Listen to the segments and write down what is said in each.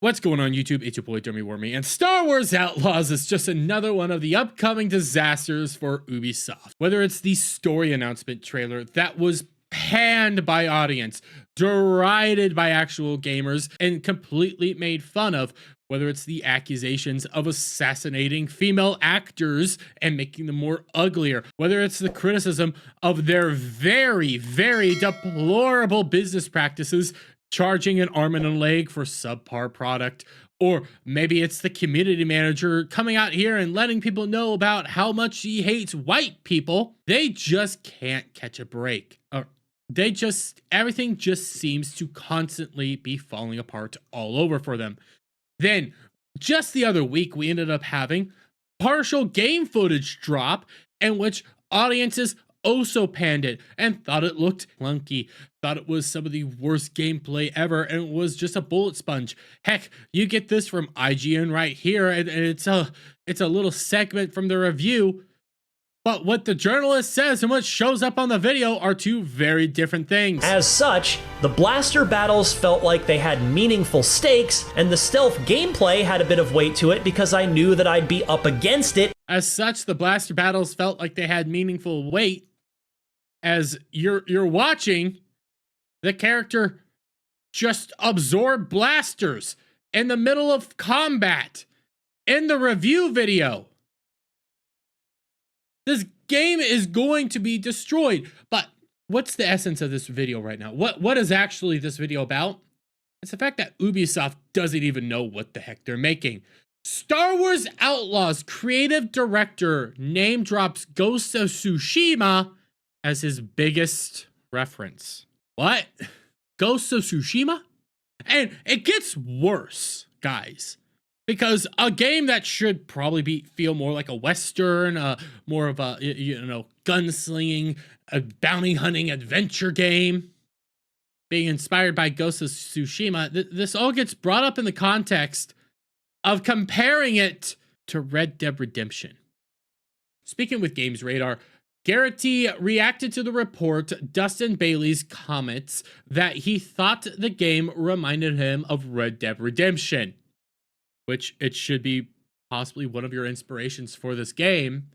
What's going on YouTube? It's your boy Dummy Wormy, and Star Wars Outlaws is just another one of the upcoming disasters for Ubisoft. Whether it's the story announcement trailer that was panned by audience, derided by actual gamers, and completely made fun of, whether it's the accusations of assassinating female actors and making them more uglier, whether it's the criticism of their very, very deplorable business practices, charging an arm and a leg for subpar product, or maybe it's the community manager coming out here and letting people know about how much he hates white people. They just can't catch a break. Or everything just seems to constantly be falling apart all over for them. Then, just the other week, we ended up having partial game footage drop in which audiences also panned it and thought it looked clunky, thought it was some of the worst gameplay ever, and it was just a bullet sponge. Heck, you get this from IGN right here, and it's a little segment from the review, but what the journalist says and what shows up on the video are two very different things. As such, the blaster battles felt like they had meaningful stakes, and the stealth gameplay had a bit of weight to it because I knew that I'd be up against it. As such, the blaster battles felt like they had meaningful weight, as you're watching the character just absorb blasters in the middle of combat in the review video. This game is going to be destroyed. But what's the essence of this video right now? What is actually this video about? It's the fact that Ubisoft doesn't even know what the heck they're making. Star Wars Outlaws creative director name drops Ghost of Tsushima as his biggest reference. What? Ghost of Tsushima? And it gets worse, guys. Because a game that should probably feel more like a Western, more of a, gunslinging, a bounty hunting adventure game, being inspired by Ghost of Tsushima, this all gets brought up in the context of comparing it to Red Dead Redemption. Speaking with Games Radar, Garrity reacted to the report Dustin Bailey's comments that he thought the game reminded him of Red Dead Redemption, which it should be possibly one of your inspirations for this game.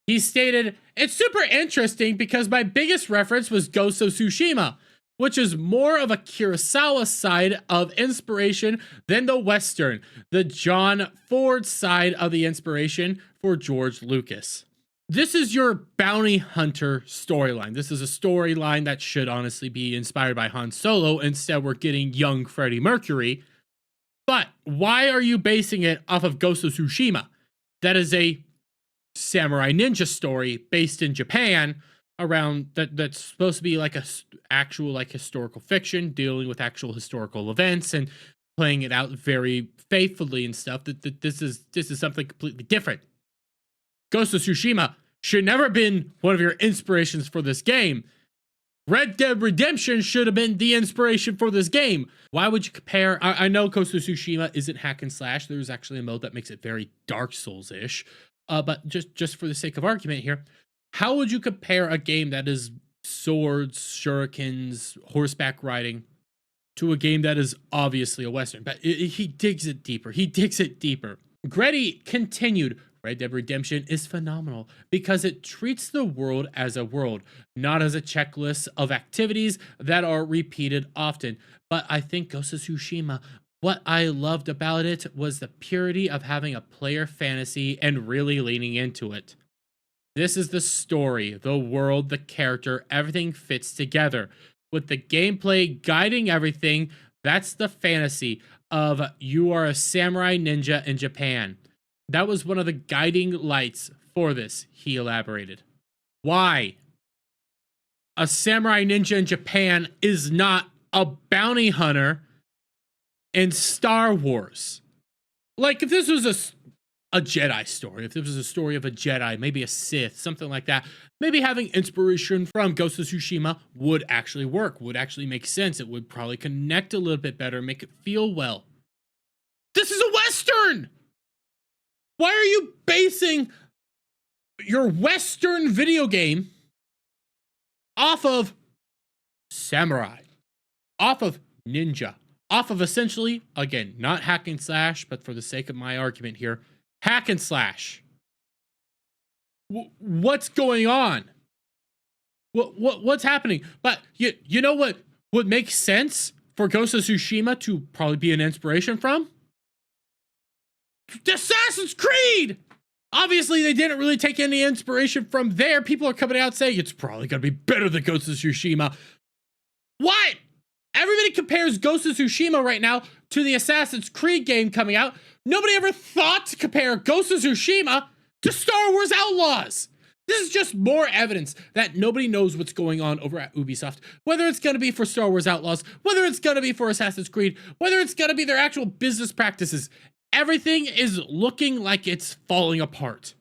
He stated, "It's super interesting because my biggest reference was Ghost of Tsushima, which is more of a Kurosawa side of inspiration than the Western, the John Ford side of the inspiration for George Lucas." This is your bounty hunter storyline. This is a storyline that should honestly be inspired by Han Solo. Instead, we're getting young Freddie Mercury. But why are you basing it off of Ghost of Tsushima? That is a samurai ninja story based in Japan around that's supposed to be like actual historical fiction, dealing with actual historical events and playing it out very faithfully and stuff. That this is something completely different. Ghost of Tsushima should never have been one of your inspirations for this game. Red Dead Redemption should have been the inspiration for this game. Why would you compare? I know Ghost of Tsushima isn't hack and slash. There's actually a mode that makes it very Dark Souls-ish. But just for the sake of argument here, how would you compare a game that is swords, shurikens, horseback riding to a game that is obviously a Western? But he digs it deeper. Gretty continued, Red Dead Redemption is phenomenal because it treats the world as a world, not as a checklist of activities that are repeated often. But I think Ghost of Tsushima, what I loved about it was the purity of having a player fantasy and really leaning into it. This is the story, the world, the character, everything fits together. With the gameplay guiding everything, that's the fantasy of you are a samurai ninja in Japan. That was one of the guiding lights for this, he elaborated. Why? A samurai ninja in Japan is not a bounty hunter in Star Wars. Like, if this was a Jedi story, if this was a story of a Jedi, maybe a Sith, something like that, maybe having inspiration from Ghost of Tsushima would actually work, would actually make sense. It would probably connect a little bit better, make it feel well. This is a Western! Why are you basing your Western video game off of samurai, off of ninja, off of essentially, again, not hack and slash, but for the sake of my argument here, hack and slash. What's going on? What's happening? But you know what makes sense for Ghost of Tsushima to probably be an inspiration from? Assassin's Creed! Obviously, they didn't really take any inspiration from there. People are coming out saying it's probably going to be better than Ghost of Tsushima. What? Everybody compares Ghost of Tsushima right now to the Assassin's Creed game coming out. Nobody ever thought to compare Ghost of Tsushima to Star Wars Outlaws. This is just more evidence that nobody knows what's going on over at Ubisoft. Whether it's going to be for Star Wars Outlaws, whether it's going to be for Assassin's Creed, whether it's going to be their actual business practices. Everything is looking like it's falling apart.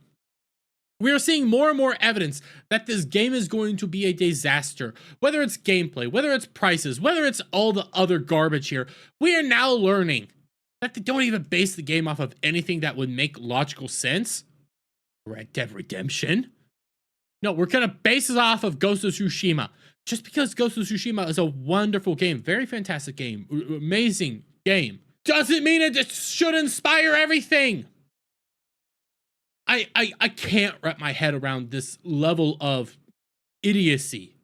We are seeing more and more evidence that this game is going to be a disaster. Whether it's gameplay, whether it's prices, whether it's all the other garbage here, we are now learning that they don't even base the game off of anything that would make logical sense. Red Dead Redemption. No, we're going to base it off of Ghost of Tsushima. Just because Ghost of Tsushima is a wonderful game, very fantastic game, amazing game, doesn't mean it should inspire everything. I can't wrap my head around this level of idiocy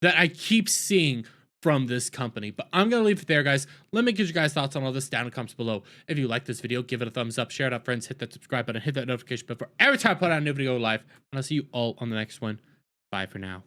that I keep seeing from this company. But I'm going to leave it there, guys. Let me get you guys' thoughts on all this down in the comments below. If you like this video, give it a thumbs up, share it out, friends, hit that subscribe button, hit that notification bell for every time I put out a new video live. And I'll see you all on the next one. Bye for now.